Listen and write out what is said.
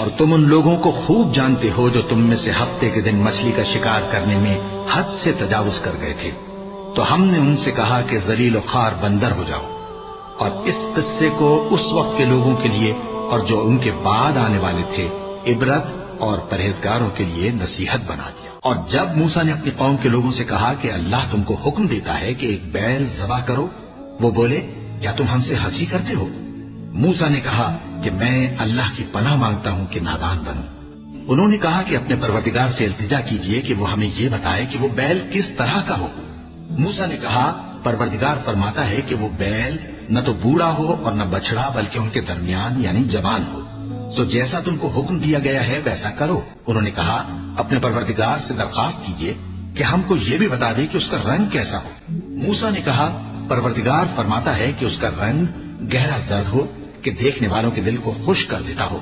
और तुम उन लोगों को खूब जानते हो जो तुम में से हफ्ते के दिन मछली का शिकार करने में हद से तजावुज कर गए थे। तो हमने उनसे कहा कि जलील और खार बंदर हो जाओ, और इस किस्से को उस वक्त के लोगों के लिए और जो उनके बाद आने वाले थे इबरत और परहेजगारों के लिए नसीहत बना दिया। और जब मूसा ने अपनी कौम के लोगों से कहा कि अल्लाह तुमको हुक्म देता है कि एक बैल ज़बह करो, वो बोले, क्या तुम हमसे हंसी करते हो? मूसा ने कहा कि मैं अल्लाह की पनाह मांगता हूं कि नादान बनूं। उन्होंने कहा कि अपने परवरदिगार से इल्तिजा कीजिए कि वो हमें ये बताए कि वो बैल किस तरह का हो। मूसा ने कहा, परवरदिगार फरमाता है कि वो बैल न तो बूढ़ा हो और न बछड़ा, बल्कि उनके दरमियान यानी जवान हो। तो जैसा तुमको हुक्म दिया गया है वैसा करो। उन्होंने कहा, अपने परवरदिगार से दरखास्त कीजिए कि हमको ये भी बता दे कि उसका रंग कैसा हो। मूसा ने कहा, परवरदिगार फरमाता है कि उसका रंग गहरा जर्द हो कि देखने वालों के दिल को खुश कर देता हो।